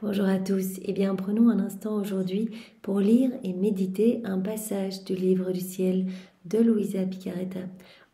Bonjour à tous. Eh bien, prenons un instant aujourd'hui pour lire et méditer un passage du livre du ciel de Luisa Picaretta.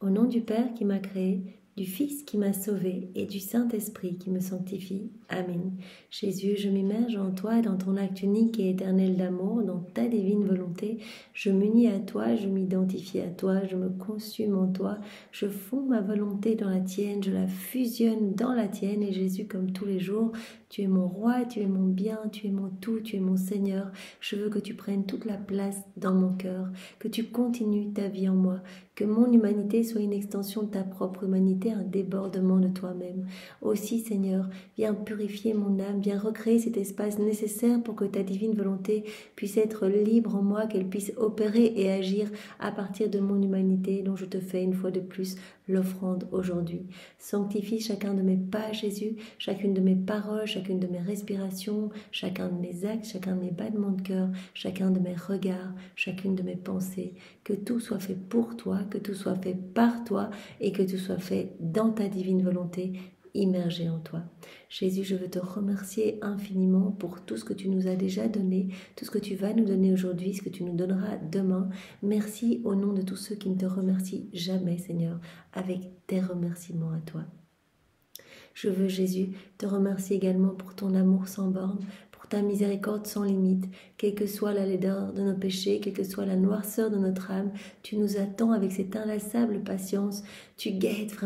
Au nom du Père qui m'a créé, du Fils qui m'a sauvé et du Saint-Esprit qui me sanctifie. Amen. Jésus, je m'immerge en toi, dans ton acte unique et éternel d'amour, dans ta divine volonté. Je m'unis à toi, je m'identifie à toi, je me consume en toi, je fonds ma volonté dans la tienne, je la fusionne dans la tienne. Et Jésus, comme tous les jours, tu es mon roi, tu es mon bien, tu es mon tout, tu es mon Seigneur. Je veux que tu prennes toute la place dans mon cœur, que tu continues ta vie en moi, que mon humanité soit une extension de ta propre humanité, un débordement de toi-même. Aussi, Seigneur, viens purifier mon âme, viens recréer cet espace nécessaire pour que ta divine volonté puisse être libre en moi, qu'elle puisse opérer et agir à partir de mon humanité dont je te fais une fois de plus l'offrande aujourd'hui. Sanctifie chacun de mes pas, Jésus, chacune de mes paroles, chacune de mes respirations, chacun de mes actes, chacun de mes battements de cœur, chacun de mes regards, chacune de mes pensées. Que tout soit fait pour toi, que tout soit fait par toi et que tout soit fait dans ta divine volonté, immergé en toi. Jésus, je veux te remercier infiniment pour tout ce que tu nous as déjà donné, tout ce que tu vas nous donner aujourd'hui, ce que tu nous donneras demain. Merci au nom de tous ceux qui ne te remercient jamais, Seigneur, avec tes remerciements à toi. Je veux, Jésus, te remercier également pour ton amour sans borne, pour ta miséricorde sans limite. Quelle que soit la laideur de nos péchés, quelle que soit la noirceur de notre âme, tu nous attends avec cette inlassable patience. Tu guettes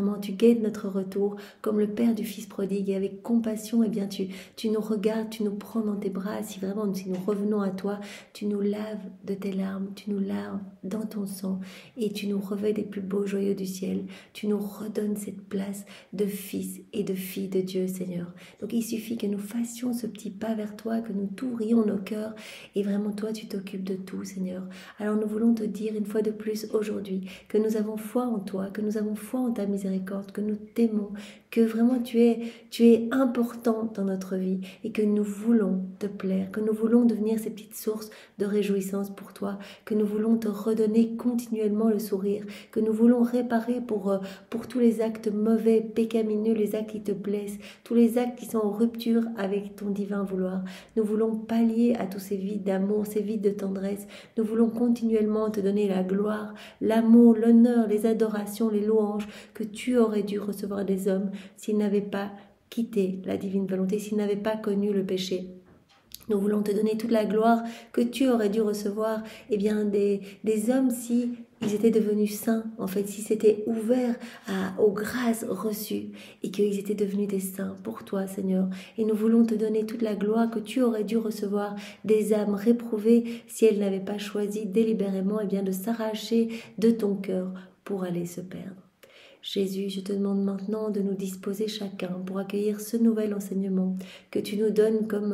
notre retour, comme le Père du Fils prodigue, et avec compassion, eh bien, tu nous regardes, tu nous prends dans tes bras. Si vraiment, si nous revenons à toi, tu nous laves de tes larmes, tu nous laves dans ton sang, et tu nous revêts des plus beaux joyaux du ciel. Tu nous redonnes cette place de fils et de filles de Dieu, Seigneur. Donc il suffit que nous fassions ce petit pas vers toi, que nous t'ouvrions nos cœurs, et vraiment toi tu t'occupes de tout, Seigneur. Alors nous voulons te dire une fois de plus aujourd'hui que nous avons foi en toi, que nous avons foi en ta miséricorde, que nous t'aimons, que vraiment tu es important dans notre vie et que nous voulons te plaire, que nous voulons devenir ces petites sources de réjouissance pour toi, que nous voulons te redonner continuellement le sourire, que nous voulons réparer pour tous les actes mauvais, pécamineux, les actes qui te blessent, tous les actes qui sont en rupture avec ton divin vouloir. Nous voulons pallier à tous ces vides d'amour, ces vides de tendresse. Nous voulons continuellement te donner la gloire, l'amour, l'honneur, les adorations, les louanges que tu aurais dû recevoir des hommes s'ils n'avaient pas quitté la divine volonté, s'ils n'avaient pas connu le péché. Nous voulons te donner toute la gloire que tu aurais dû recevoir, eh bien, des hommes si ils étaient devenus saints, en fait, s'ils s'étaient ouverts aux grâces reçues et qu'ils étaient devenus des saints pour toi, Seigneur. Et nous voulons te donner toute la gloire que tu aurais dû recevoir des âmes réprouvées si elles n'avaient pas choisi délibérément, eh bien, de s'arracher de ton cœur pour aller se perdre. Jésus, je te demande maintenant de nous disposer chacun pour accueillir ce nouvel enseignement que tu nous donnes comme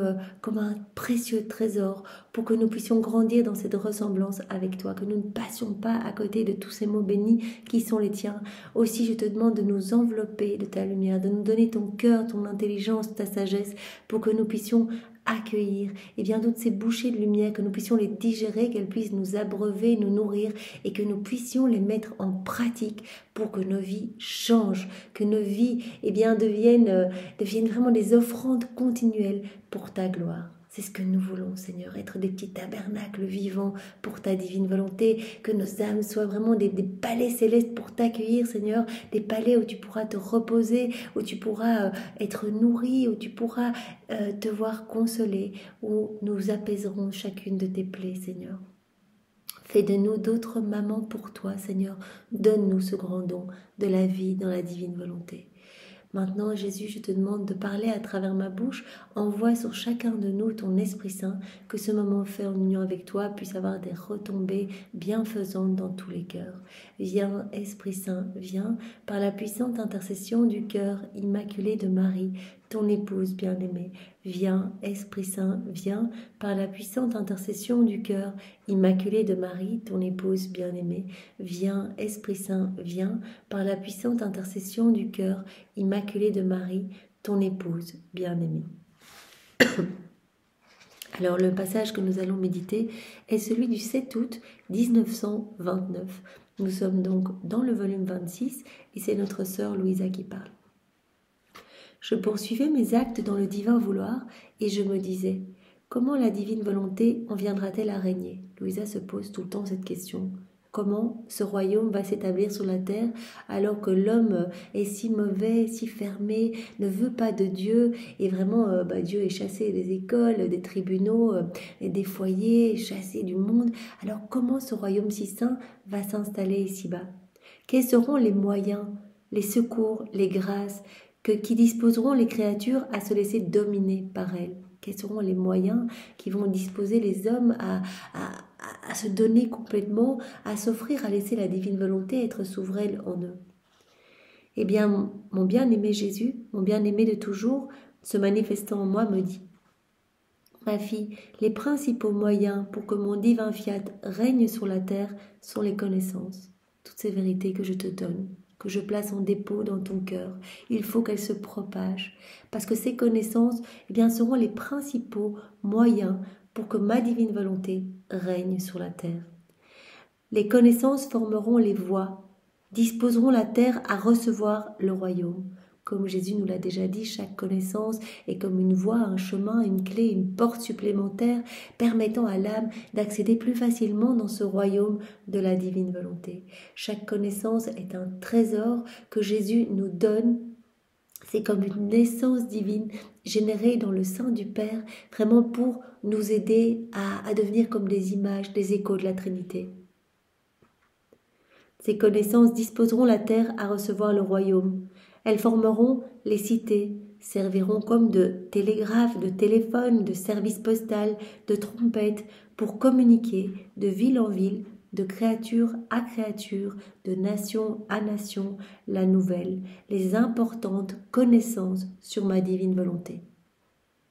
un précieux trésor pour que nous puissions grandir dans cette ressemblance avec toi, que nous ne passions pas à côté de tous ces mots bénis qui sont les tiens. Aussi, je te demande de nous envelopper de ta lumière, de nous donner ton cœur, ton intelligence, ta sagesse pour que nous puissions accueillir et bien toutes ces bouchées de lumière, que nous puissions les digérer, qu'elles puissent nous abreuver, nous nourrir et que nous puissions les mettre en pratique pour que nos vies changent, que nos vies deviennent vraiment des offrandes continuelles pour ta gloire. C'est ce que nous voulons, Seigneur, être des petits tabernacles vivants pour ta divine volonté, que nos âmes soient vraiment des palais célestes pour t'accueillir, Seigneur, des palais où tu pourras te reposer, où tu pourras être nourri, où tu pourras te voir consoler, où nous apaiserons chacune de tes plaies, Seigneur. Fais de nous d'autres mamans pour toi, Seigneur. Donne-nous ce grand don de la vie dans la divine volonté. Maintenant, Jésus, je te demande de parler à travers ma bouche. Envoie sur chacun de nous ton Esprit Saint, que ce moment fait en union avec toi puisse avoir des retombées bienfaisantes dans tous les cœurs. Viens, Esprit Saint, viens, par la puissante intercession du cœur immaculé de Marie, ton épouse bien-aimée. Viens, Esprit Saint, viens, par la puissante intercession du cœur immaculé de Marie, ton épouse bien-aimée. Viens, Esprit Saint, viens, par la puissante intercession du cœur immaculé de Marie, ton épouse bien-aimée. Alors le passage que nous allons méditer est celui du 7 août 1929. Nous sommes donc dans le volume 26 et c'est notre sœur Louisa qui parle. Je poursuivais mes actes dans le divin vouloir et je me disais, comment la divine volonté en viendra-t-elle à régner? Louisa se pose tout le temps cette question. Comment ce royaume va s'établir sur la terre alors que l'homme est si mauvais, si fermé, ne veut pas de Dieu et vraiment Dieu est chassé des écoles, des tribunaux, des foyers, chassé du monde. Alors comment ce royaume si saint va s'installer ici-bas? Quels seront les moyens, les secours, les grâces qui disposeront les créatures à se laisser dominer par elles? Quels seront les moyens qui vont disposer les hommes à se donner complètement, à s'offrir, à laisser la divine volonté être souveraine en eux? Eh bien, mon bien-aimé Jésus, mon bien-aimé de toujours, se manifestant en moi, me dit: ma fille, les principaux moyens pour que mon divin fiat règne sur la terre sont les connaissances. Toutes ces vérités que je te donne, que je place en dépôt dans ton cœur, il faut qu'elles se propagent, parce que ces connaissances seront les principaux moyens pour que ma divine volonté règne sur la terre. Les connaissances formeront les voies, disposeront la terre à recevoir le royaume. Comme Jésus nous l'a déjà dit, chaque connaissance est comme une voie, un chemin, une clé, une porte supplémentaire permettant à l'âme d'accéder plus facilement dans ce royaume de la divine volonté. Chaque connaissance est un trésor que Jésus nous donne. C'est comme une naissance divine générée dans le sein du Père, vraiment pour nous aider à devenir comme des images, des échos de la Trinité. Ces connaissances disposeront la terre à recevoir le royaume. Elles formeront les cités, serviront comme de télégraphes, de téléphones, de services postales, de trompettes pour communiquer de ville en ville, de créature à créature, de nation à nation, la nouvelle, les importantes connaissances sur ma divine volonté.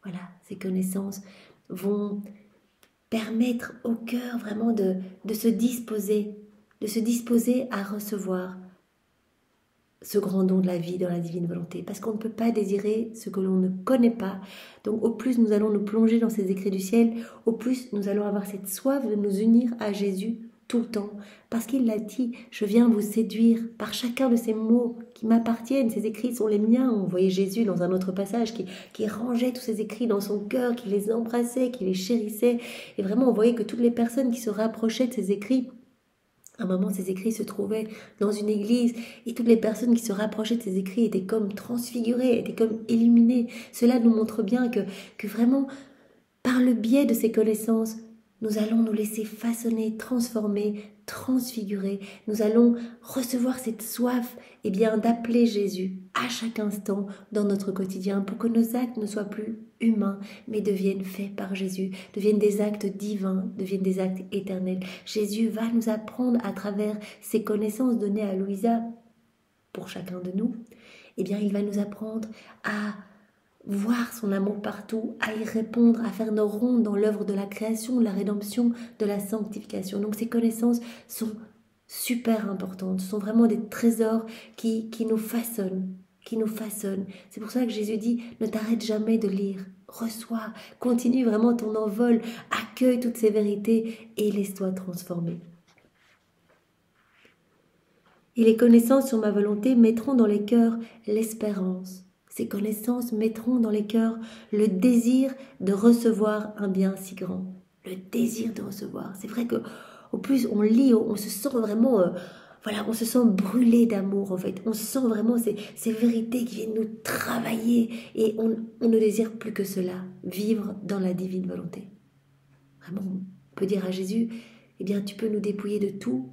Voilà, ces connaissances vont permettre au cœur vraiment de se disposer à recevoir ce grand don de la vie dans la divine volonté, parce qu'on ne peut pas désirer ce que l'on ne connaît pas. Donc au plus nous allons nous plonger dans ces écrits du ciel, au plus nous allons avoir cette soif de nous unir à Jésus tout le temps, parce qu'il l'a dit, je viens vous séduire par chacun de ces mots qui m'appartiennent, ces écrits sont les miens. On voyait Jésus dans un autre passage qui rangeait tous ces écrits dans son cœur, qui les embrassait, qui les chérissait, et vraiment on voyait que toutes les personnes qui se rapprochaient de ces écrits, à un moment, ces écrits se trouvaient dans une église et toutes les personnes qui se rapprochaient de ces écrits étaient comme transfigurées, étaient comme illuminées. Cela nous montre bien que vraiment, par le biais de ces connaissances, nous allons nous laisser façonner, transformer, transfigurer. Nous allons recevoir cette soif d'appeler Jésus à chaque instant dans notre quotidien pour que nos actes ne soient plus humains mais deviennent faits par Jésus, deviennent des actes divins, deviennent des actes éternels. Jésus va nous apprendre à travers ces connaissances données à Louisa pour chacun de nous, il va nous apprendre à voir son amour partout, à y répondre, à faire nos rondes dans l'œuvre de la création, de la rédemption, de la sanctification. Donc ces connaissances sont super importantes, sont vraiment des trésors qui nous façonnent, C'est pour ça que Jésus dit, ne t'arrête jamais de lire, reçois, continue vraiment ton envol, accueille toutes ces vérités et laisse-toi transformer. Et les connaissances sur ma volonté mettront dans les cœurs l'espérance. Ces connaissances mettront dans les cœurs le désir de recevoir un bien si grand. Le désir de recevoir. C'est vrai qu'au plus on lit, on se sent vraiment, on se sent brûlé d'amour en fait. On sent vraiment ces vérités qui viennent nous travailler et on ne désire plus que cela, vivre dans la divine volonté. Vraiment, on peut dire à Jésus, tu peux nous dépouiller de tout.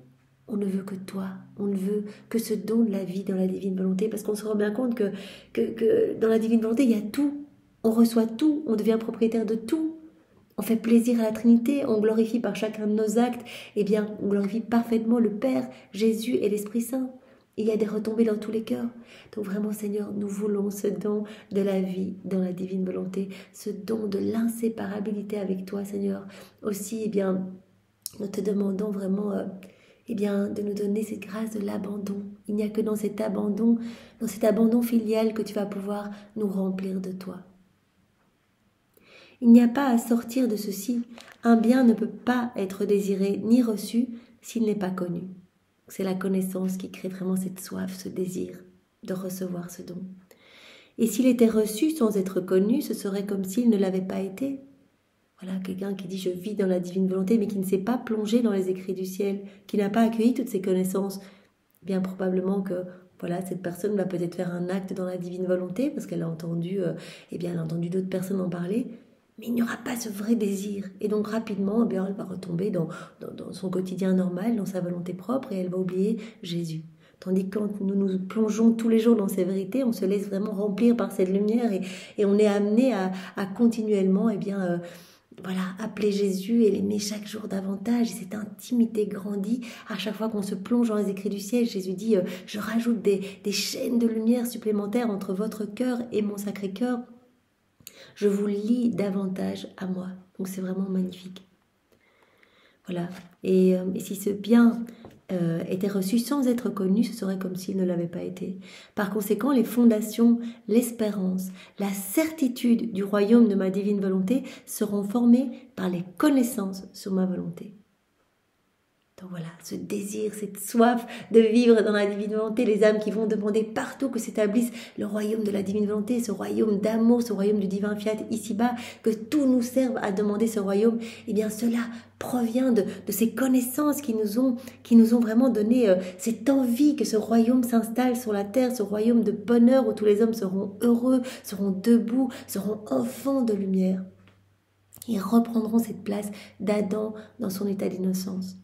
On ne veut que toi, on ne veut que ce don de la vie dans la divine volonté, parce qu'on se rend bien compte que dans la divine volonté, il y a tout. On reçoit tout, on devient propriétaire de tout. On fait plaisir à la Trinité, on glorifie par chacun de nos actes, on glorifie parfaitement le Père, Jésus et l'Esprit Saint. Il y a des retombées dans tous les cœurs. Donc vraiment, Seigneur, nous voulons ce don de la vie dans la divine volonté, ce don de l'inséparabilité avec toi, Seigneur. Aussi, nous te demandons vraiment... de nous donner cette grâce de l'abandon. Il n'y a que dans cet abandon filial que tu vas pouvoir nous remplir de toi. Il n'y a pas à sortir de ceci. Un bien ne peut pas être désiré ni reçu s'il n'est pas connu. C'est la connaissance qui crée vraiment cette soif, ce désir de recevoir ce don. Et s'il était reçu sans être connu, ce serait comme s'il ne l'avait pas été. Voilà, quelqu'un qui dit je vis dans la divine volonté, mais qui ne s'est pas plongé dans les écrits du ciel, qui n'a pas accueilli toutes ces connaissances. Bien probablement que voilà, cette personne va peut-être faire un acte dans la divine volonté, parce qu'elle a entendu, elle a entendu d'autres personnes en parler, mais il n'y aura pas ce vrai désir. Et donc rapidement, elle va retomber dans son quotidien normal, dans sa volonté propre, et elle va oublier Jésus. Tandis que quand nous nous plongeons tous les jours dans ces vérités, on se laisse vraiment remplir par cette lumière et on est amené à continuellement appeler Jésus et l'aimer chaque jour davantage. Et cette intimité grandit à chaque fois qu'on se plonge dans les écrits du ciel. Jésus dit je rajoute des chaînes de lumière supplémentaires entre votre cœur et mon sacré cœur. Je vous lie davantage à moi. Donc c'est vraiment magnifique. Voilà. Et si ce bien était reçu sans être connu, ce serait comme s'il ne l'avait pas été. Par conséquent, les fondations, l'espérance, la certitude du royaume de ma divine volonté seront formées par les connaissances sur ma volonté. Donc voilà, ce désir, cette soif de vivre dans la divine volonté, les âmes qui vont demander partout que s'établisse le royaume de la divine volonté, ce royaume d'amour, ce royaume du divin fiat ici-bas, que tout nous serve à demander ce royaume, eh bien cela provient de ces connaissances qui nous ont vraiment donné cette envie que ce royaume s'installe sur la terre, ce royaume de bonheur où tous les hommes seront heureux, seront debout, seront enfants de lumière. Ils reprendront cette place d'Adam dans son état d'innocence.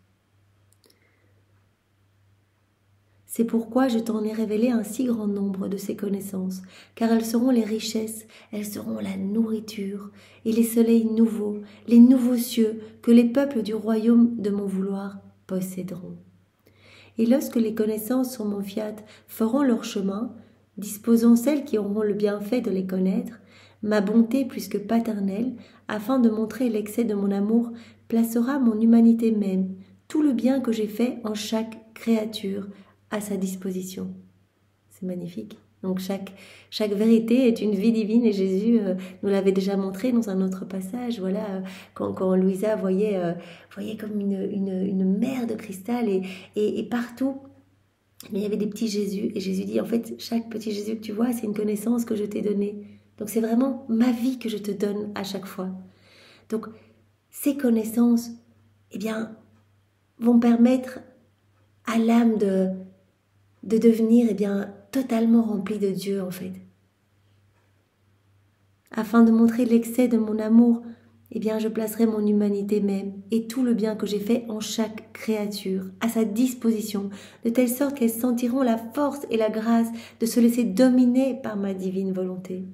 C'est pourquoi je t'en ai révélé un si grand nombre de ces connaissances, car elles seront les richesses, elles seront la nourriture, et les soleils nouveaux, les nouveaux cieux que les peuples du royaume de mon vouloir posséderont. Et lorsque les connaissances sur mon fiat feront leur chemin, disposant celles qui auront le bienfait de les connaître, ma bonté plus que paternelle, afin de montrer l'excès de mon amour, placera mon humanité même, tout le bien que j'ai fait en chaque créature, à sa disposition. C'est magnifique. Donc chaque vérité est une vie divine et Jésus nous l'avait déjà montré dans un autre passage. Voilà, quand Louisa voyait comme une mer de cristal et partout, mais il y avait des petits Jésus. Et Jésus dit, en fait, chaque petit Jésus que tu vois, c'est une connaissance que je t'ai donnée. Donc c'est vraiment ma vie que je te donne à chaque fois. Donc ces connaissances, vont permettre à l'âme de devenir totalement remplie de Dieu en fait. Afin de montrer l'excès de mon amour, je placerai mon humanité même et tout le bien que j'ai fait en chaque créature à sa disposition, de telle sorte qu'elles sentiront la force et la grâce de se laisser dominer par ma divine volonté.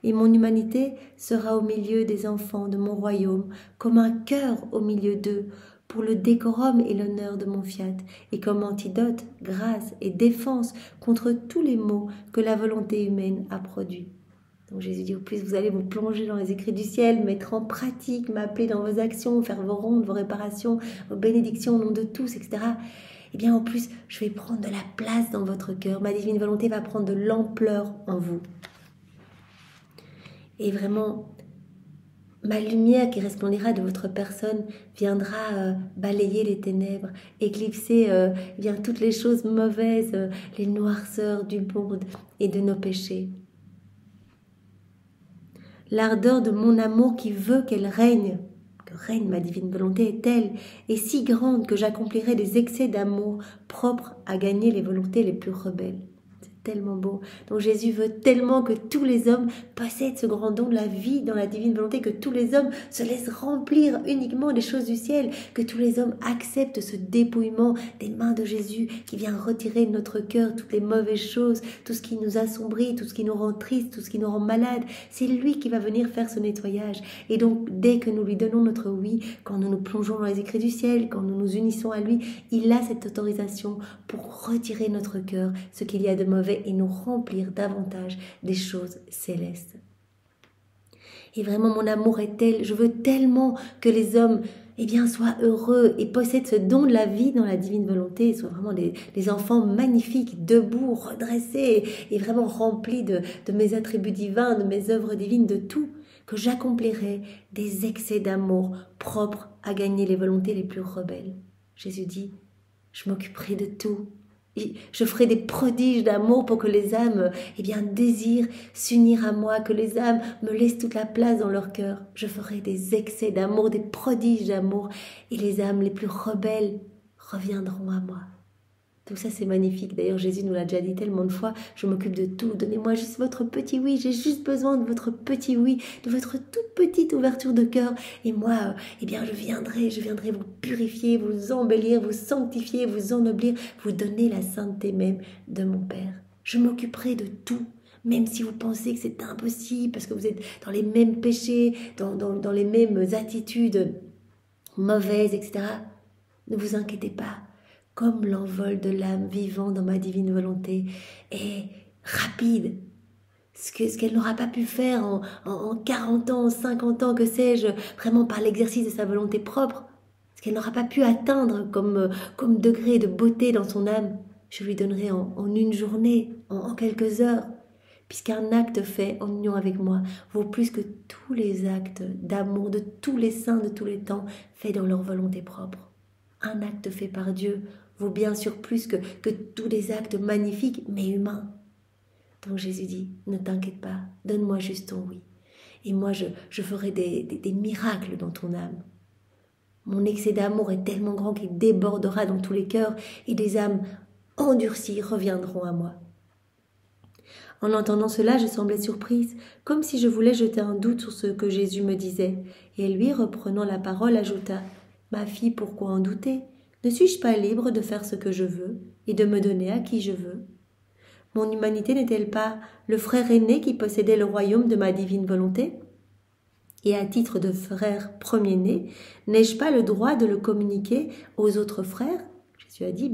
Et mon humanité sera au milieu des enfants de mon royaume, comme un cœur au milieu d'eux, pour le décorum et l'honneur de mon fiat, et comme antidote, grâce et défense contre tous les maux que la volonté humaine a produits. Donc Jésus dit, au plus vous allez vous plonger dans les écrits du ciel, mettre en pratique, m'appeler dans vos actions, faire vos rondes, vos réparations, vos bénédictions au nom de tous, etc. En plus, je vais prendre de la place dans votre cœur. Ma divine volonté va prendre de l'ampleur en vous. Et vraiment, ma lumière qui resplendira de votre personne viendra balayer les ténèbres, éclipser toutes les choses mauvaises, les noirceurs du monde et de nos péchés. L'ardeur de mon amour qui veut qu'elle règne, que règne ma divine volonté est telle et si grande que j'accomplirai des excès d'amour propres à gagner les volontés les plus rebelles. Tellement beau. Donc Jésus veut tellement que tous les hommes possèdent ce grand don de la vie dans la divine volonté, que tous les hommes se laissent remplir uniquement des choses du ciel, que tous les hommes acceptent ce dépouillement des mains de Jésus qui vient retirer de notre cœur toutes les mauvaises choses, tout ce qui nous assombrit, tout ce qui nous rend tristes, tout ce qui nous rend malades. C'est lui qui va venir faire ce nettoyage. Et donc dès que nous lui donnons notre oui, quand nous nous plongeons dans les écrits du ciel, quand nous nous unissons à lui, il a cette autorisation pour retirer notre cœur ce qu'il y a de mauvais et nous remplir davantage des choses célestes. Et vraiment mon amour est tel, je veux tellement que les hommes soient heureux et possèdent ce don de la vie dans la divine volonté, soient vraiment des enfants magnifiques, debout, redressés et vraiment remplis de mes attributs divins, de mes œuvres divines, de tout, que j'accomplirai des excès d'amour propres à gagner les volontés les plus rebelles. Jésus dit, je m'occuperai de tout. Je ferai des prodiges d'amour pour que les âmes désirent s'unir à moi, que les âmes me laissent toute la place dans leur cœur. Je ferai des excès d'amour, des prodiges d'amour, et les âmes les plus rebelles reviendront à moi. Tout ça, c'est magnifique. D'ailleurs, Jésus nous l'a déjà dit tellement de fois, je m'occupe de tout. Donnez-moi juste votre petit oui. J'ai juste besoin de votre petit oui, de votre toute petite ouverture de cœur. Et moi, je viendrai vous purifier, vous embellir, vous sanctifier, vous ennoblir, vous donner la sainteté même de mon Père. Je m'occuperai de tout. Même si vous pensez que c'est impossible, parce que vous êtes dans les mêmes péchés, dans les mêmes attitudes mauvaises, etc. Ne vous inquiétez pas. Comme l'envol de l'âme vivant dans ma divine volonté est rapide. Ce qu'elle n'aura pas pu faire en 40 ans, 50 ans, que sais-je, vraiment par l'exercice de sa volonté propre, ce qu'elle n'aura pas pu atteindre comme degré de beauté dans son âme, je lui donnerai en une journée, en quelques heures, puisqu'un acte fait en union avec moi vaut plus que tous les actes d'amour de tous les saints de tous les temps faits dans leur volonté propre. Un acte fait par Dieu vaut bien sûr plus que tous les actes magnifiques, mais humains. Donc Jésus dit, ne t'inquiète pas, donne-moi juste ton oui. Et moi, je ferai des miracles dans ton âme. Mon excès d'amour est tellement grand qu'il débordera dans tous les cœurs, et des âmes endurcies reviendront à moi. En entendant cela, je semblais surprise, comme si je voulais jeter un doute sur ce que Jésus me disait. Et lui, reprenant la parole, ajouta, « Ma fille, pourquoi en douter ? Ne suis-je pas libre de faire ce que je veux et de me donner à qui je veux ? Mon humanité n'est-elle pas le frère aîné qui possédait le royaume de ma divine volonté ? Et à titre de frère premier-né, n'ai-je pas le droit de le communiquer aux autres frères ? Jésus a dit,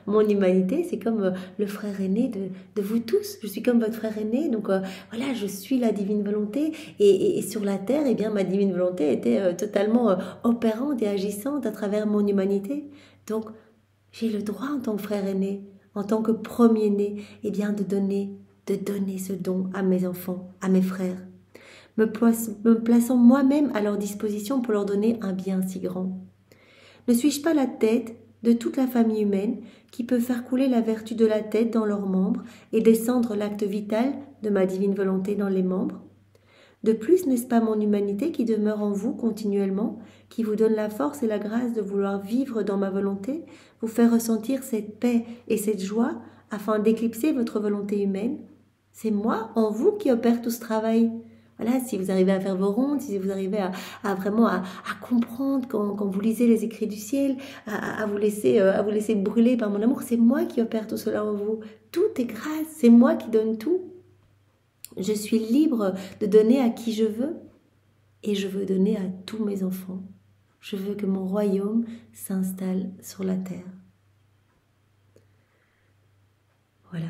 mon humanité, c'est comme le frère aîné de vous tous. Je suis comme votre frère aîné, donc je suis la divine volonté. Et sur la terre, ma divine volonté était totalement opérante et agissante à travers mon humanité. Donc, j'ai le droit en tant que frère aîné, en tant que premier-né, de donner ce don à mes enfants, à mes frères, me plaçant moi-même à leur disposition pour leur donner un bien si grand. Ne suis-je pas la tête de toute la famille humaine qui peut faire couler la vertu de la tête dans leurs membres et descendre l'acte vital de ma divine volonté dans les membres ? De plus, n'est-ce pas mon humanité qui demeure en vous continuellement, qui vous donne la force et la grâce de vouloir vivre dans ma volonté, vous faire ressentir cette paix et cette joie afin d'éclipser votre volonté humaine ? C'est moi, en vous, qui opère tout ce travail. Voilà, si vous arrivez à faire vos rondes, si vous arrivez à vraiment à comprendre quand vous lisez les écrits du ciel, à vous laisser brûler par mon amour, c'est moi qui opère tout cela en vous. Tout est grâce, c'est moi qui donne tout. Je suis libre de donner à qui je veux et je veux donner à tous mes enfants. Je veux que mon royaume s'installe sur la terre. Voilà.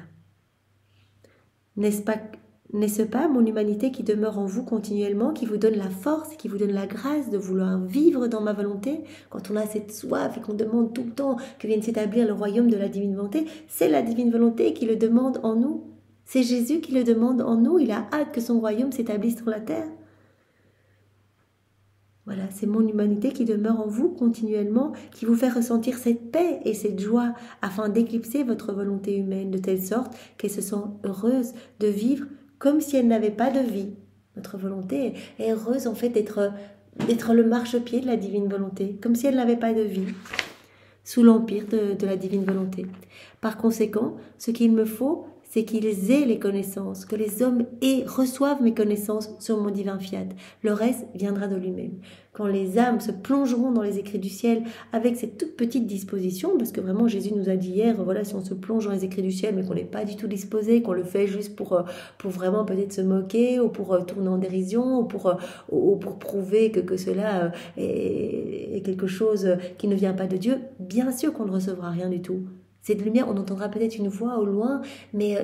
N'est-ce pas mon humanité qui demeure en vous continuellement, qui vous donne la force, qui vous donne la grâce de vouloir vivre dans ma volonté ? Quand on a cette soif et qu'on demande tout le temps que vienne s'établir le royaume de la divine volonté, c'est la divine volonté qui le demande en nous. C'est Jésus qui le demande en nous, il a hâte que son royaume s'établisse sur la terre. Voilà, c'est mon humanité qui demeure en vous continuellement, qui vous fait ressentir cette paix et cette joie afin d'éclipser votre volonté humaine de telle sorte qu'elle se sent heureuse de vivre comme si elle n'avait pas de vie. Notre volonté est heureuse en fait d'être le marchepied de la divine volonté, comme si elle n'avait pas de vie, sous l'empire de la divine volonté. Par conséquent, ce qu'il me faut, c'est qu'ils aient les connaissances, que les hommes reçoivent mes connaissances sur mon divin fiat. Le reste viendra de lui-même. Quand les âmes se plongeront dans les écrits du ciel avec cette toute petite disposition, parce que vraiment Jésus nous a dit hier, si on se plonge dans les écrits du ciel mais qu'on n'est pas du tout disposé, qu'on le fait juste pour vraiment peut-être se moquer ou pour tourner en dérision ou pour prouver que cela est quelque chose qui ne vient pas de Dieu, bien sûr qu'on ne recevra rien du tout. Cette lumière, on entendra peut-être une voix au loin, mais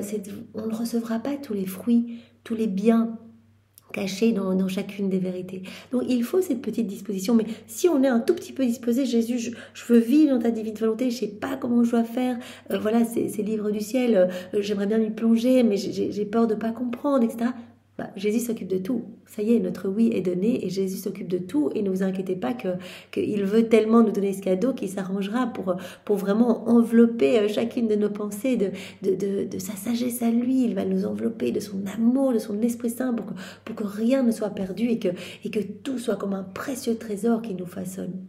on ne recevra pas tous les fruits, tous les biens cachés dans chacune des vérités. Donc il faut cette petite disposition, mais si on est un tout petit peu disposé, Jésus, je veux vivre dans ta divine volonté, je ne sais pas comment je dois faire, ces livres du ciel, j'aimerais bien m'y plonger, mais j'ai peur de ne pas comprendre, etc. Jésus s'occupe de tout. Ça y est, notre oui est donné et Jésus s'occupe de tout. Et ne vous inquiétez pas qu'il veut tellement nous donner ce cadeau qu'il s'arrangera pour vraiment envelopper chacune de nos pensées de sa sagesse à lui. Il va nous envelopper de son amour, de son Esprit Saint pour que rien ne soit perdu et que tout soit comme un précieux trésor qui nous façonne.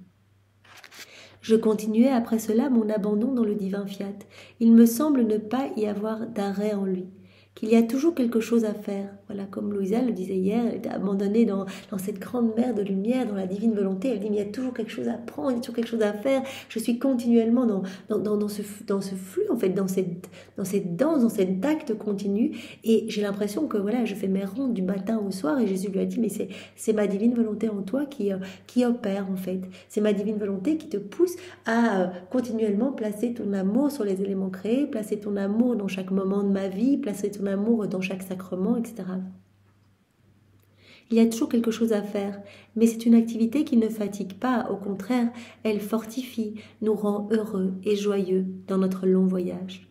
Je continuais après cela mon abandon dans le divin fiat. Il me semble ne pas y avoir d'arrêt en lui, qu'il y a toujours quelque chose à faire. Voilà, comme Louisa le disait hier, elle était abandonnée dans cette grande mer de lumière, dans la divine volonté. Elle dit, mais il y a toujours quelque chose à prendre, il y a toujours quelque chose à faire. Je suis continuellement dans ce flux, en fait, dans cette danse, dans cet acte continu. Et j'ai l'impression que voilà, je fais mes rondes du matin au soir. Et Jésus lui a dit, mais c'est ma divine volonté en toi qui opère, en fait. C'est ma divine volonté qui te pousse à continuellement placer ton amour sur les éléments créés, placer ton amour dans chaque moment de ma vie, placer ton amour dans chaque sacrement, etc. Il y a toujours quelque chose à faire, mais c'est une activité qui ne fatigue pas, au contraire, elle fortifie, nous rend heureux et joyeux dans notre long voyage.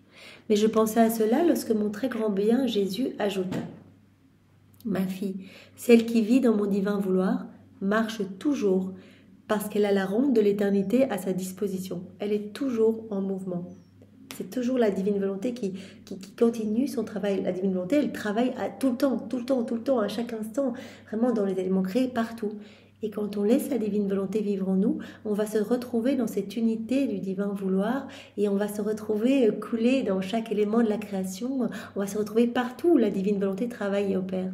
Mais je pensais à cela lorsque mon très grand bien Jésus ajouta: ma fille, celle qui vit dans mon divin vouloir, marche toujours, parce qu'elle a la ronde de l'éternité à sa disposition. Elle est toujours en mouvement. C'est toujours la divine volonté qui continue son travail. La divine volonté, elle travaille tout le temps, à chaque instant, vraiment dans les éléments créés, partout. Et quand on laisse la divine volonté vivre en nous, on va se retrouver dans cette unité du divin vouloir et on va se retrouver coulé dans chaque élément de la création. On va se retrouver partout où la divine volonté travaille et opère.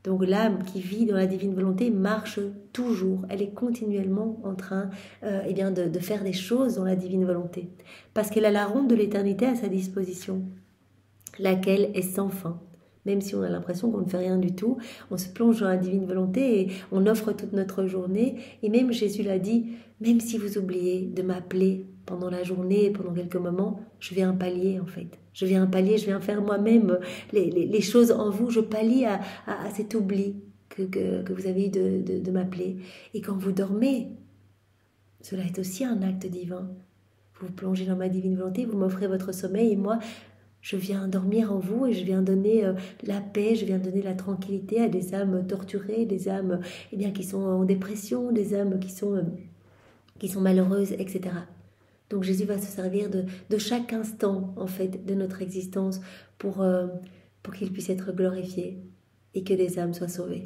Donc l'âme qui vit dans la divine volonté marche toujours, elle est continuellement en train de faire des choses dans la divine volonté, parce qu'elle a la ronde de l'éternité à sa disposition, laquelle est sans fin. Même si on a l'impression qu'on ne fait rien du tout, on se plonge dans la divine volonté et on offre toute notre journée. Et même Jésus l'a dit, même si vous oubliez de m'appeler pendant la journée, pendant quelques moments, je viens pallier en fait. Je viens faire moi-même les choses en vous. Je pallie à cet oubli que vous avez eu de m'appeler. Et quand vous dormez, cela est aussi un acte divin. Vous vous plongez dans ma divine volonté, vous m'offrez votre sommeil et moi, je viens dormir en vous et je viens donner la paix, je viens donner la tranquillité à des âmes torturées, des âmes qui sont en dépression, des âmes qui sont malheureuses, etc. Donc Jésus va se servir de chaque instant en fait de notre existence pour qu'il puisse être glorifié et que des âmes soient sauvées.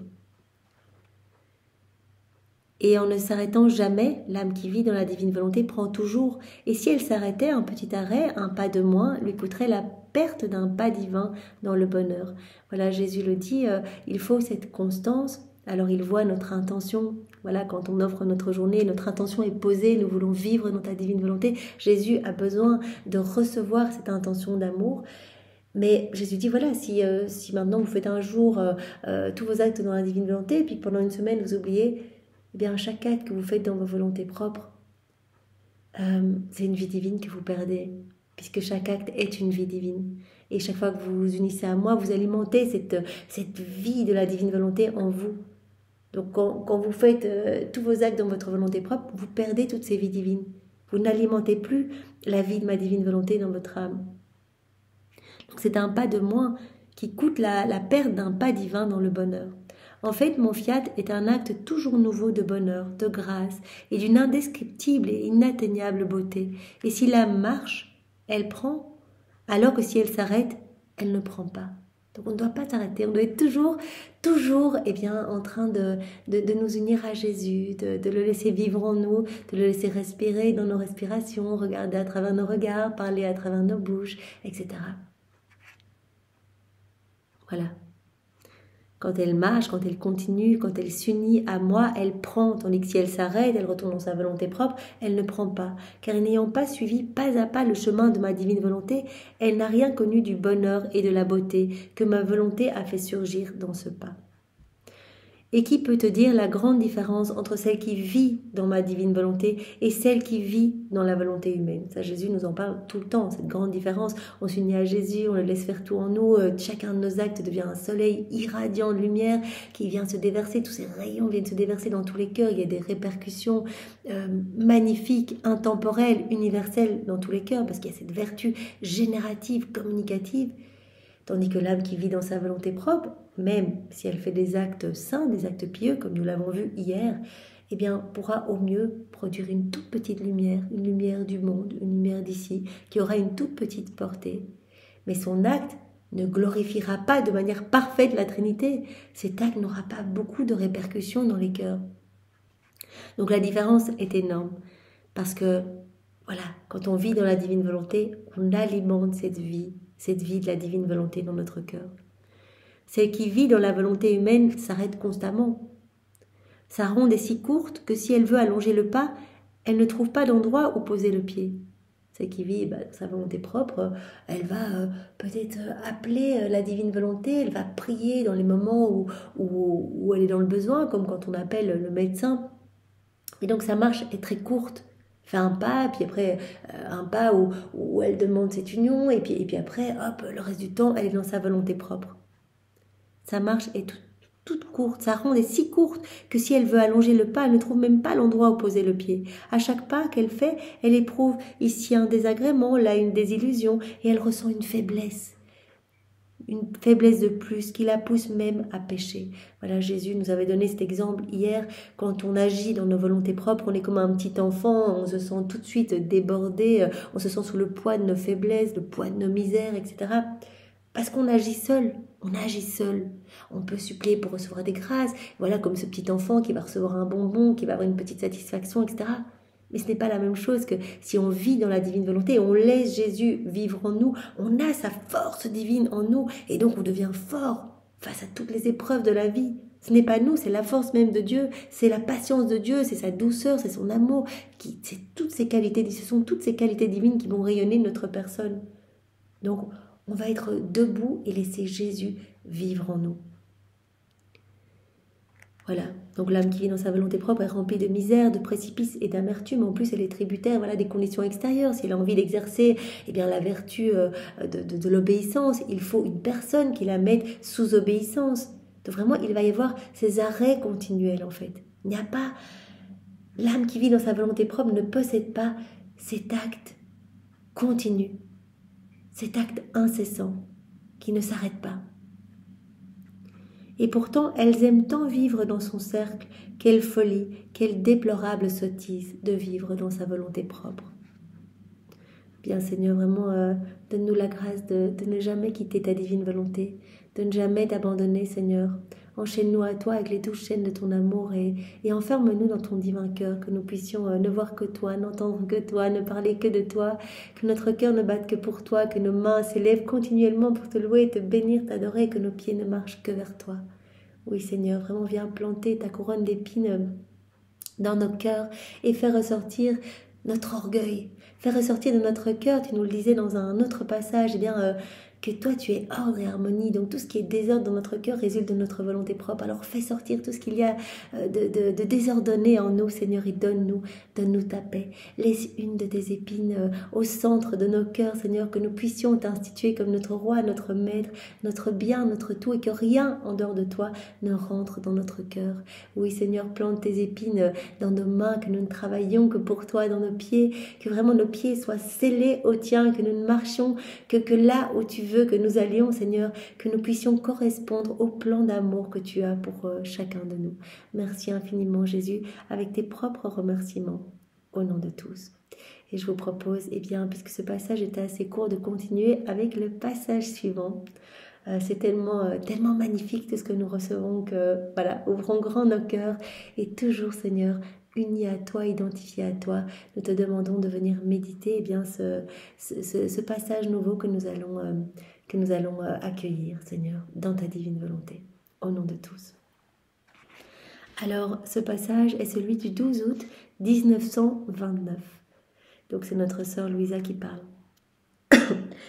Et en ne s'arrêtant jamais, l'âme qui vit dans la divine volonté prend toujours. Et si elle s'arrêtait, un petit arrêt, un pas de moins, lui coûterait la perte d'un pas divin dans le bonheur. Voilà, Jésus le dit, il faut cette constance. Alors il voit notre intention. Voilà, quand on offre notre journée, notre intention est posée, nous voulons vivre dans ta divine volonté. Jésus a besoin de recevoir cette intention d'amour. Mais Jésus dit, voilà, si maintenant vous faites un jour tous vos actes dans la divine volonté, et puis pendant une semaine vous oubliez, eh bien, chaque acte que vous faites dans vos volontés propres, c'est une vie divine que vous perdez, puisque chaque acte est une vie divine. Et chaque fois que vous vous unissez à moi, vous alimentez cette vie de la divine volonté en vous. Donc, quand vous faites tous vos actes dans votre volonté propre, vous perdez toutes ces vies divines. Vous n'alimentez plus la vie de ma divine volonté dans votre âme. Donc, c'est un pas de moins qui coûte la perte d'un pas divin dans le bonheur. En fait, mon fiat est un acte toujours nouveau de bonheur, de grâce et d'une indescriptible et inatteignable beauté. Et si l'âme marche, elle prend, alors que si elle s'arrête, elle ne prend pas. Donc on ne doit pas s'arrêter, on doit être toujours en train de nous unir à Jésus, de le laisser vivre en nous, de le laisser respirer dans nos respirations, regarder à travers nos regards, parler à travers nos bouches, etc. Voilà. Quand elle marche, quand elle continue, quand elle s'unit à moi, elle prend. Tandis que si elle s'arrête, elle retourne dans sa volonté propre, elle ne prend pas. Car n'ayant pas suivi pas à pas le chemin de ma divine volonté, elle n'a rien connu du bonheur et de la beauté que ma volonté a fait surgir dans ce pas. Et qui peut te dire la grande différence entre celle qui vit dans ma divine volonté et celle qui vit dans la volonté humaine? Ça, Jésus nous en parle tout le temps, cette grande différence. On s'unit à Jésus, on le laisse faire tout en nous. Chacun de nos actes devient un soleil irradiant de lumière qui vient se déverser. Tous ces rayons viennent se déverser dans tous les cœurs. Il y a des répercussions magnifiques, intemporelles, universelles dans tous les cœurs parce qu'il y a cette vertu générative, communicative. Tandis que l'âme qui vit dans sa volonté propre, même si elle fait des actes saints, des actes pieux, comme nous l'avons vu hier, eh bien, pourra au mieux produire une toute petite lumière, une lumière du monde, une lumière d'ici, qui aura une toute petite portée. Mais son acte ne glorifiera pas de manière parfaite la Trinité. Cet acte n'aura pas beaucoup de répercussions dans les cœurs. Donc la différence est énorme, parce que, voilà, quand on vit dans la divine volonté, on alimente cette vie de la divine volonté dans notre cœur. Celle qui vit dans la volonté humaine s'arrête constamment. Sa ronde est si courte que si elle veut allonger le pas, elle ne trouve pas d'endroit où poser le pied. Celle qui vit dans sa volonté propre, elle va peut-être appeler la divine volonté, elle va prier dans les moments où elle est dans le besoin, comme quand on appelle le médecin. Et donc sa marche est très courte. Elle fait un pas, puis après un pas où elle demande cette union, et puis après, hop, le reste du temps, elle est dans sa volonté propre. Sa marche est toute courte, sa ronde est si courte que si elle veut allonger le pas, elle ne trouve même pas l'endroit où poser le pied. À chaque pas qu'elle fait, elle éprouve ici un désagrément, là une désillusion, et elle ressent une faiblesse de plus qui la pousse même à pécher. Voilà, Jésus nous avait donné cet exemple hier. Quand on agit dans nos volontés propres, on est comme un petit enfant, on se sent tout de suite débordé, on se sent sous le poids de nos faiblesses, le poids de nos misères, etc. Parce qu'on agit seul, on peut supplier pour recevoir des grâces, voilà, comme ce petit enfant qui va recevoir un bonbon, qui va avoir une petite satisfaction, etc. Mais ce n'est pas la même chose que si on vit dans la divine volonté, on laisse Jésus vivre en nous, on a sa force divine en nous, et donc on devient fort face à toutes les épreuves de la vie. Ce n'est pas nous, c'est la force même de Dieu, c'est la patience de Dieu, c'est sa douceur, c'est son amour, ce sont toutes ces qualités divines qui vont rayonner de notre personne. Donc, on va être debout et laisser Jésus vivre en nous. Voilà, donc l'âme qui vit dans sa volonté propre est remplie de misère, de précipices et d'amertume. En plus, elle est tributaire des conditions extérieures. Si elle a envie d'exercer la vertu de l'obéissance, il faut une personne qui la mette sous obéissance. Donc vraiment, il va y avoir ces arrêts continuels en fait. Il n'y a pas... L'âme qui vit dans sa volonté propre ne possède pas cet acte continu, cet acte incessant qui ne s'arrête pas. Et pourtant, elles aiment tant vivre dans son cercle, quelle folie, quelle déplorable sottise de vivre dans sa volonté propre. Bien Seigneur, vraiment, donne-nous la grâce de ne jamais quitter ta divine volonté, de ne jamais t'abandonner Seigneur. Enchaîne-nous à toi avec les douces chaînes de ton amour et enferme-nous dans ton divin cœur, que nous puissions ne voir que toi, n'entendre que toi, ne parler que de toi, que notre cœur ne batte que pour toi, que nos mains s'élèvent continuellement pour te louer, te bénir, t'adorer, que nos pieds ne marchent que vers toi. Oui Seigneur, vraiment viens planter ta couronne d'épines dans nos cœurs et faire ressortir notre orgueil, faire ressortir de notre cœur, tu nous le disais dans un autre passage, que toi tu es ordre et harmonie, donc tout ce qui est désordre dans notre cœur résulte de notre volonté propre. Alors fais sortir tout ce qu'il y a de désordonné en nous Seigneur, et donne-nous ta paix. Laisse une de tes épines au centre de nos cœurs Seigneur, que nous puissions t'instituer comme notre roi, notre maître, notre bien, notre tout, et que rien en dehors de toi ne rentre dans notre cœur. Oui Seigneur, plante tes épines dans nos mains, que nous ne travaillions que pour toi, dans nos pieds, que vraiment nos pieds soient scellés au tien, que nous ne marchions que là où tu veux que nous allions, Seigneur, que nous puissions correspondre au plan d'amour que tu as pour chacun de nous. Merci infiniment, Jésus, avec tes propres remerciements, au nom de tous. Et je vous propose, puisque ce passage était assez court, de continuer avec le passage suivant. C'est tellement magnifique tout ce que nous recevons que, voilà, ouvrons grand nos cœurs et toujours, Seigneur, unis à toi, identifiés à toi, nous te demandons de venir méditer ce passage nouveau que nous allons accueillir, Seigneur, dans ta divine volonté, au nom de tous. Alors, ce passage est celui du 12 août 1929. Donc, c'est notre sœur Louisa qui parle.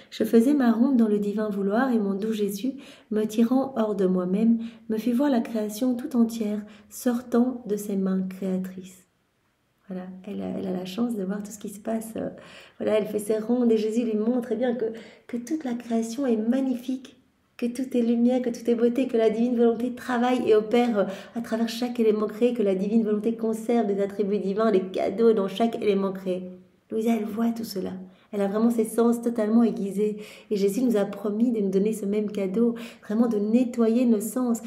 Je faisais ma ronde dans le divin vouloir et mon doux Jésus, me tirant hors de moi-même, me fit voir la création tout entière sortant de ses mains créatrices. Voilà, elle a la chance de voir tout ce qui se passe. Voilà, elle fait ses rondes et Jésus lui montre que toute la création est magnifique, que tout est lumière, que tout est beauté, que la divine volonté travaille et opère à travers chaque élément créé, que la divine volonté conserve des attributs divins, les cadeaux dans chaque élément créé. Louisa, elle voit tout cela. Elle a vraiment ses sens totalement aiguisés. Et Jésus nous a promis de nous donner ce même cadeau, vraiment de nettoyer nos sens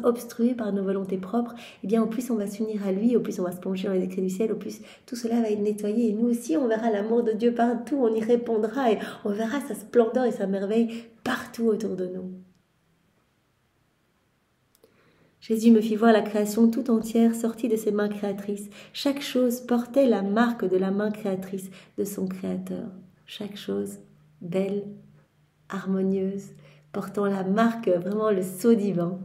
obstrués par nos volontés propres. Et bien, au plus on va s'unir à lui, au plus on va se plonger dans les écrits du ciel, au plus tout cela va être nettoyé. Et nous aussi, on verra l'amour de Dieu partout, on y répondra et on verra sa splendeur et sa merveille partout autour de nous. Jésus me fit voir la création tout entière sortie de ses mains créatrices. Chaque chose portait la marque de la main créatrice de son Créateur. Chaque chose belle, harmonieuse, portant la marque, vraiment le sceau divin.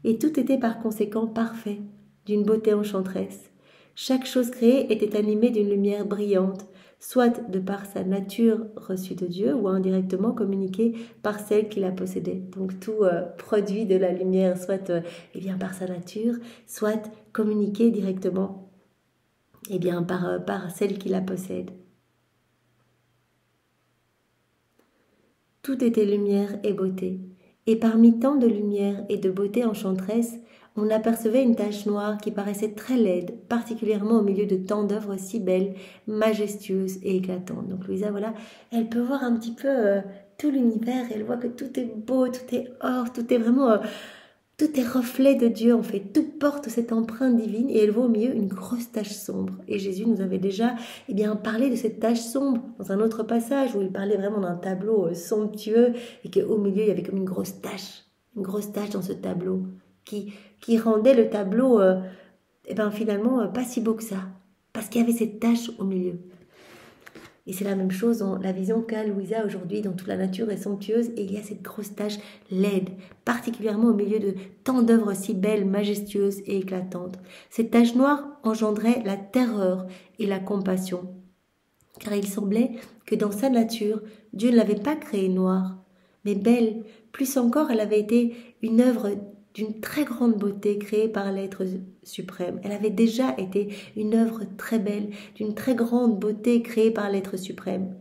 Et tout était par conséquent parfait, d'une beauté enchanteresse. Chaque chose créée était animée d'une lumière brillante, soit de par sa nature reçue de Dieu ou indirectement communiquée par celle qui la possédait. Donc tout produit de la lumière, soit par sa nature, soit communiqué directement par celle qui la possède. Tout était lumière et beauté. Et parmi tant de lumière et de beauté enchanteresse, on apercevait une tache noire qui paraissait très laide, particulièrement au milieu de tant d'œuvres si belles, majestueuses et éclatantes. Donc Louisa, voilà, elle peut voir un petit peu tout l'univers, et elle voit que tout est beau, tout est or, tout est vraiment... tout est reflet de Dieu, en fait. Tout porte cette empreinte divine et elle voit au milieu une grosse tache sombre. Et Jésus nous avait déjà parlé de cette tache sombre dans un autre passage où il parlait vraiment d'un tableau somptueux et qu'au milieu, il y avait comme une grosse tache dans ce tableau qui rendait le tableau finalement pas si beau que ça parce qu'il y avait cette tache au milieu. Et c'est la même chose dans la vision qu'a Louisa aujourd'hui, dont toute la nature est somptueuse et il y a cette grosse tache laide, particulièrement au milieu de tant d'œuvres si belles, majestueuses et éclatantes. Cette tache noire engendrait la terreur et la compassion, car il semblait que dans sa nature, Dieu ne l'avait pas créée noire, mais belle. Plus encore, elle avait été une œuvre d'une très grande beauté créée par l'être suprême. Elle avait déjà été une œuvre très belle, d'une très grande beauté créée par l'être suprême.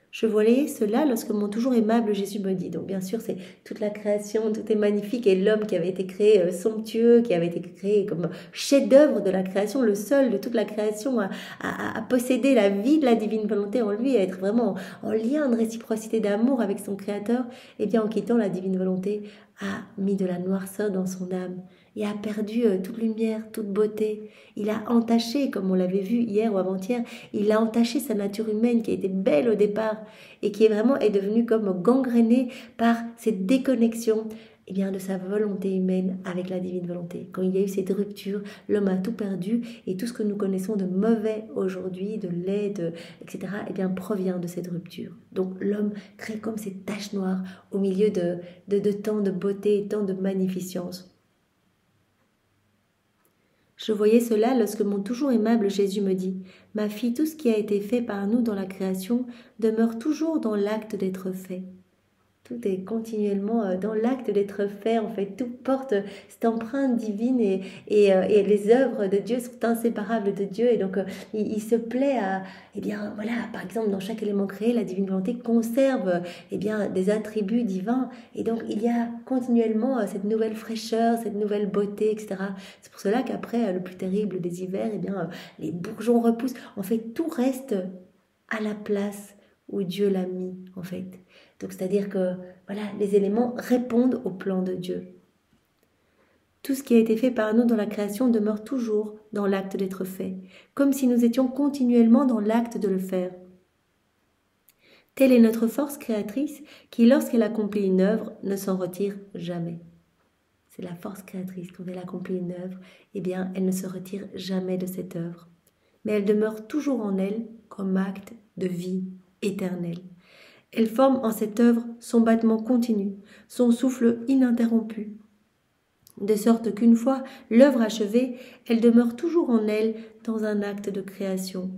Je voyais cela lorsque mon toujours aimable Jésus me dit. Donc bien sûr, c'est toute la création, tout est magnifique et l'homme qui avait été créé somptueux, qui avait été créé comme chef-d'œuvre de la création, le seul de toute la création à posséder la vie de la divine volonté en lui, à être vraiment en lien de réciprocité d'amour avec son Créateur, et bien en quittant la divine volonté, a mis de la noirceur dans son âme et a perdu toute lumière, toute beauté. Il a entaché, comme on l'avait vu hier ou avant-hier, il a entaché sa nature humaine qui était belle au départ et qui est devenue comme gangrénée par cette déconnexion de sa volonté humaine avec la divine volonté. Quand il y a eu cette rupture, l'homme a tout perdu et tout ce que nous connaissons de mauvais aujourd'hui, de laid, etc., provient de cette rupture. Donc l'homme crée comme cette tache noire au milieu de tant de beauté et tant de magnificence. Je voyais cela lorsque mon toujours aimable Jésus me dit « Ma fille, tout ce qui a été fait par nous dans la création demeure toujours dans l'acte d'être fait. » Tout est continuellement dans l'acte d'être fait, en fait. Tout porte cette empreinte divine et les œuvres de Dieu sont inséparables de Dieu. Et donc, il se plaît à, par exemple, dans chaque élément créé, la divine volonté conserve, des attributs divins. Et donc, il y a continuellement cette nouvelle fraîcheur, cette nouvelle beauté, etc. C'est pour cela qu'après le plus terrible des hivers, les bourgeons repoussent. En fait, tout reste à la place où Dieu l'a mis, en fait. Donc, c'est-à-dire que les éléments répondent au plan de Dieu. Tout ce qui a été fait par nous dans la création demeure toujours dans l'acte d'être fait, comme si nous étions continuellement dans l'acte de le faire. Telle est notre force créatrice qui, lorsqu'elle accomplit une œuvre, ne s'en retire jamais. C'est la force créatrice. Quand elle accomplit une œuvre, elle ne se retire jamais de cette œuvre. Mais elle demeure toujours en elle comme acte de vie éternelle. Elle forme en cette œuvre son battement continu, son souffle ininterrompu, de sorte qu'une fois l'œuvre achevée, elle demeure toujours en elle dans un acte de création.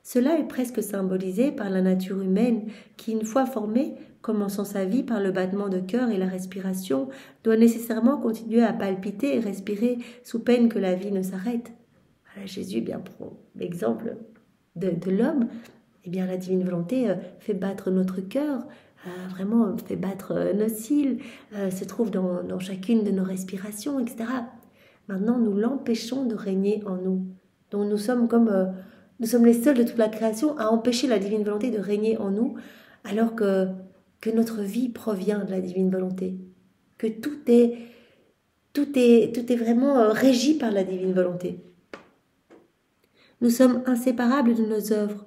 Cela est presque symbolisé par la nature humaine qui, une fois formée, commençant sa vie par le battement de cœur et la respiration, doit nécessairement continuer à palpiter et respirer sous peine que la vie ne s'arrête. Voilà, Jésus prend l'exemple de l'homme. La divine volonté fait battre notre cœur, vraiment fait battre nos cils, se trouve dans chacune de nos respirations, etc. Maintenant, nous l'empêchons de régner en nous. Donc nous sommes comme Nous sommes les seuls de toute la création à empêcher la divine volonté de régner en nous, alors que notre vie provient de la divine volonté, que tout est vraiment régi par la divine volonté. Nous sommes inséparables de nos œuvres,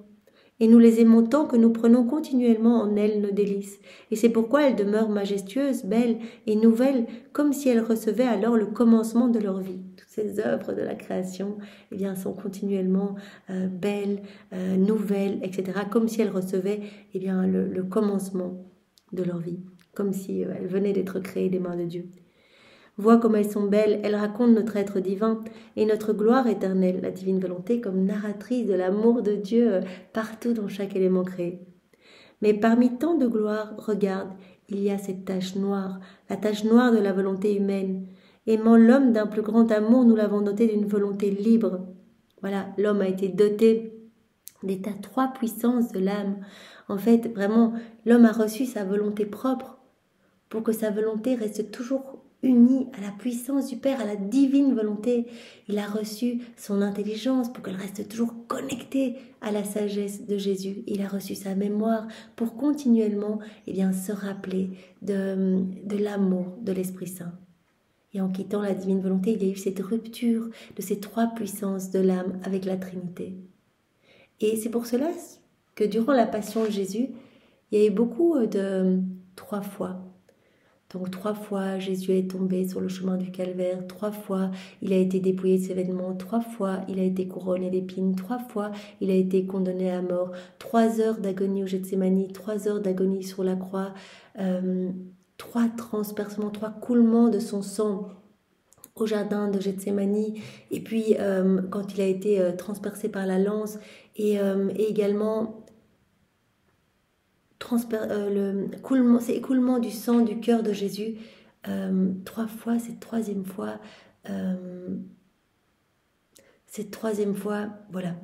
et nous les aimons tant que nous prenons continuellement en elles nos délices. Et c'est pourquoi elles demeurent majestueuses, belles et nouvelles, comme si elles recevaient alors le commencement de leur vie. Toutes ces œuvres de la création sont continuellement belles, nouvelles, etc., comme si elles recevaient le commencement de leur vie, comme si elles venaient d'être créées des mains de Dieu. Vois comme elles sont belles, elles racontent notre être divin et notre gloire éternelle, la divine volonté comme narratrice de l'amour de Dieu partout dans chaque élément créé. Mais parmi tant de gloire, regarde, il y a cette tache noire, la tache noire de la volonté humaine. Aimant l'homme d'un plus grand amour, nous l'avons doté d'une volonté libre. Voilà, l'homme a été doté des trois puissances de l'âme. En fait, vraiment, l'homme a reçu sa volonté propre pour que sa volonté reste toujours unie à la puissance du Père, à la divine volonté. Il a reçu son intelligence pour qu'elle reste toujours connectée à la sagesse de Jésus. Il a reçu sa mémoire pour continuellement se rappeler de l'amour de l'Esprit Saint. Et en quittant la divine volonté, il y a eu cette rupture de ces trois puissances de l'âme avec la Trinité. Et c'est pour cela que durant la passion de Jésus, il y a eu beaucoup de 3 fois. Donc 3 fois, Jésus est tombé sur le chemin du calvaire. 3 fois, il a été dépouillé de ses vêtements. 3 fois, il a été couronné d'épines. 3 fois, il a été condamné à mort. 3 heures d'agonie au Gethsémani. 3 heures d'agonie sur la croix. 3 transpercements, 3 coulements de son sang au jardin de Gethsémani. Et puis, quand il a été transpercé par la lance. Et également... c'est écoulement du sang du cœur de Jésus 3 fois, cette troisième fois, voilà.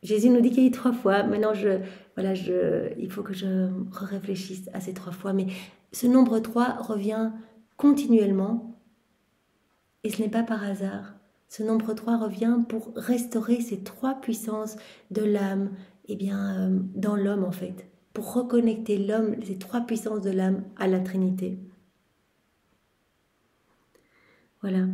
Jésus nous dit qu'il y a eu 3 fois. Maintenant, il faut que je réfléchisse à ces 3 fois. Mais ce nombre 3 revient continuellement et ce n'est pas par hasard. Ce nombre 3 revient pour restaurer ces 3 puissances de l'âme dans l'homme en fait. Pour reconnecter l'homme, ces 3 puissances de l'âme à la Trinité. Voilà.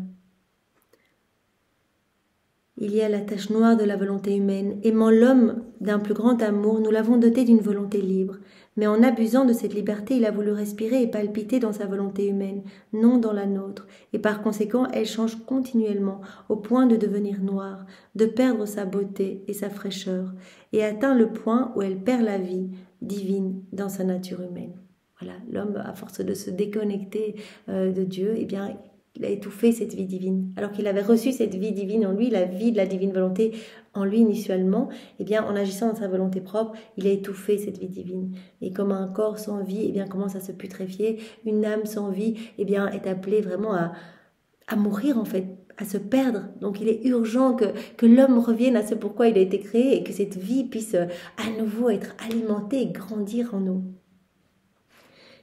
Il y a la tache noire de la volonté humaine. Aimant l'homme d'un plus grand amour, nous l'avons doté d'une volonté libre. Mais en abusant de cette liberté, il a voulu respirer et palpiter dans sa volonté humaine, non dans la nôtre. Et par conséquent, elle change continuellement, au point de devenir noire, de perdre sa beauté et sa fraîcheur, et atteint le point où elle perd la vie divine dans sa nature humaine. Voilà, l'homme, à force de se déconnecter de Dieu, il a étouffé cette vie divine. Alors qu'il avait reçu cette vie divine en lui, la vie de la divine volonté en lui initialement, en agissant dans sa volonté propre, il a étouffé cette vie divine. Et comme un corps sans vie commence à se putréfier, une âme sans vie est appelée vraiment à mourir en fait, à se perdre. Donc il est urgent que l'homme revienne à ce pourquoi il a été créé et que cette vie puisse à nouveau être alimentée et grandir en nous.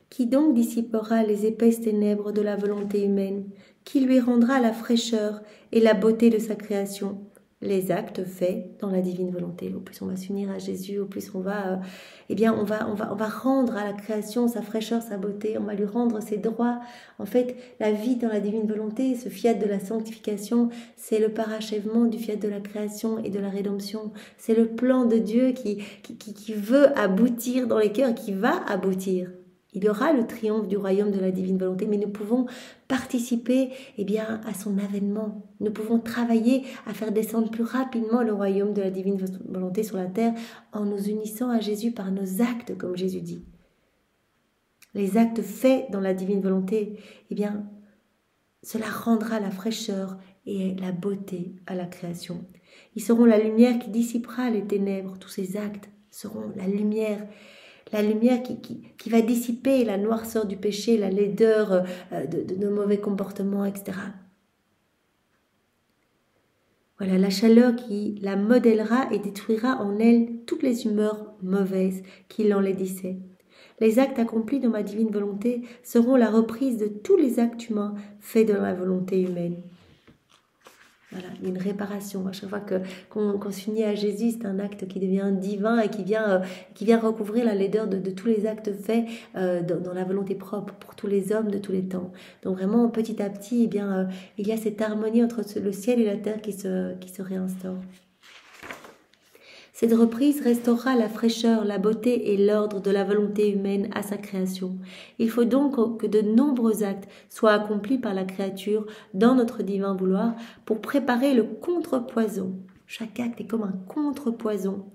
Qui donc dissipera les épaisses ténèbres de la volonté humaine? Qui lui rendra la fraîcheur et la beauté de sa création? Les actes faits dans la divine volonté. Au plus on va s'unir à Jésus, au plus on va rendre à la création sa fraîcheur, sa beauté. On va lui rendre ses droits. En fait, la vie dans la divine volonté, ce fiat de la sanctification, c'est le parachèvement du fiat de la création et de la rédemption. C'est le plan de Dieu qui veut aboutir dans les cœurs, qui va aboutir. Il y aura le triomphe du royaume de la divine volonté, mais nous pouvons participer à son avènement. Nous pouvons travailler à faire descendre plus rapidement le royaume de la divine volonté sur la terre en nous unissant à Jésus par nos actes, comme Jésus dit. Les actes faits dans la divine volonté, cela rendra la fraîcheur et la beauté à la création. Ils seront la lumière qui dissipera les ténèbres. Tous ces actes seront la lumière qui va dissiper la noirceur du péché, la laideur de nos mauvais comportements, etc. Voilà, la chaleur qui la modèlera et détruira en elle toutes les humeurs mauvaises qui l'enlaidissaient. Les actes accomplis dans ma divine volonté seront la reprise de tous les actes humains faits dans la volonté humaine. Voilà, il y a une réparation. À chaque fois qu'on s'unit à Jésus, c'est un acte qui devient divin et qui vient recouvrir la laideur de tous les actes faits dans la volonté propre pour tous les hommes de tous les temps. Donc vraiment, petit à petit, il y a cette harmonie entre le ciel et la terre qui se réinstaure. Cette reprise restaurera la fraîcheur, la beauté et l'ordre de la volonté humaine à sa création. Il faut donc que de nombreux actes soient accomplis par la créature dans notre divin vouloir pour préparer le contrepoison. Chaque acte est comme un contrepoison.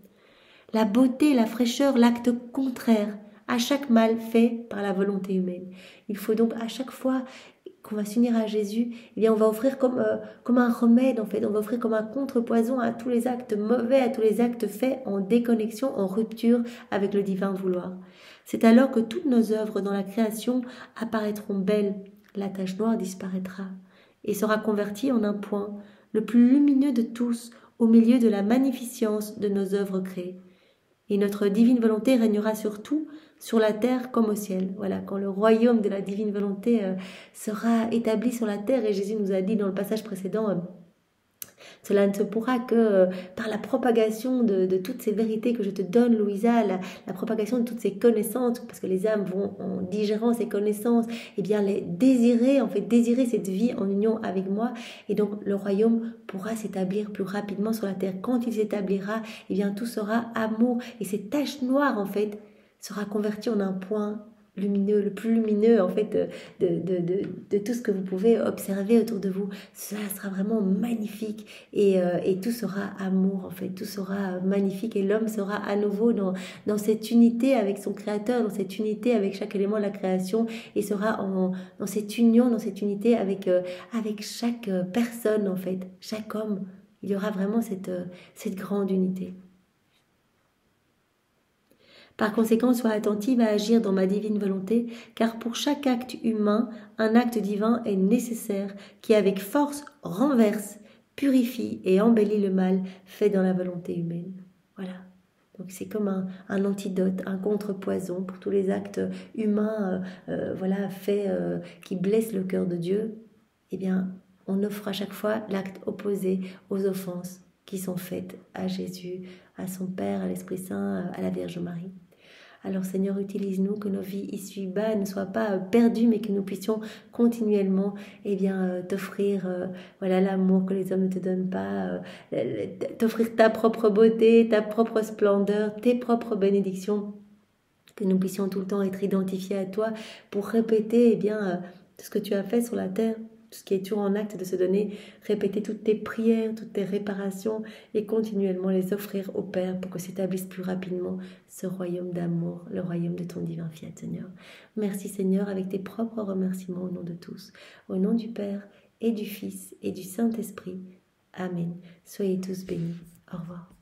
La beauté, la fraîcheur, l'acte contraire à chaque mal fait par la volonté humaine. Il faut donc à chaque fois qu'on va s'unir à Jésus, on va offrir comme un remède en fait, on va offrir comme un contrepoison à tous les actes mauvais, à tous les actes faits en déconnexion, en rupture avec le divin vouloir. C'est alors que toutes nos œuvres dans la création apparaîtront belles, la tache noire disparaîtra et sera convertie en un point, le plus lumineux de tous, au milieu de la magnificence de nos œuvres créées. Et notre divine volonté régnera sur tout, sur la terre comme au ciel. Voilà, quand le royaume de la divine volonté sera établi sur la terre, et Jésus nous a dit dans le passage précédent, cela ne se pourra que par la propagation de toutes ces vérités que je te donne, Louisa, la propagation de toutes ces connaissances, parce que les âmes vont, en digérant ces connaissances, les désirer cette vie en union avec moi, et donc le royaume pourra s'établir plus rapidement sur la terre. Quand il s'établira, tout sera amour, et cette tache noire, en fait, sera convertie en un point lumineux, le plus lumineux en fait de tout ce que vous pouvez observer autour de vous. Cela sera vraiment magnifique et tout sera amour en fait, tout sera magnifique et l'homme sera à nouveau dans cette unité avec son créateur, dans cette unité avec chaque élément de la création et sera dans cette union, dans cette unité avec chaque personne en fait, chaque homme. Il y aura vraiment cette grande unité. Par conséquent, sois attentive à agir dans ma divine volonté, car pour chaque acte humain, un acte divin est nécessaire, qui avec force renverse, purifie et embellit le mal fait dans la volonté humaine. Voilà. Donc c'est comme un antidote, un contrepoison pour tous les actes humains faits qui blessent le cœur de Dieu. On offre à chaque fois l'acte opposé aux offenses qui sont faites à Jésus, à son Père, à l'Esprit Saint, à la Vierge Marie. Alors Seigneur, utilise-nous, que nos vies ici bas ne soient pas perdues, mais que nous puissions continuellement t'offrir l'amour que les hommes ne te donnent pas, t'offrir ta propre beauté, ta propre splendeur, tes propres bénédictions, que nous puissions tout le temps être identifiés à toi pour répéter tout ce que tu as fait sur la terre. Tout ce qui est toujours en acte de se donner, répéter toutes tes prières, toutes tes réparations et continuellement les offrir au Père pour que s'établisse plus rapidement ce royaume d'amour, le royaume de ton divin fiat, Seigneur. Merci Seigneur, avec tes propres remerciements au nom de tous. Au nom du Père et du Fils et du Saint-Esprit. Amen. Soyez tous bénis. Au revoir.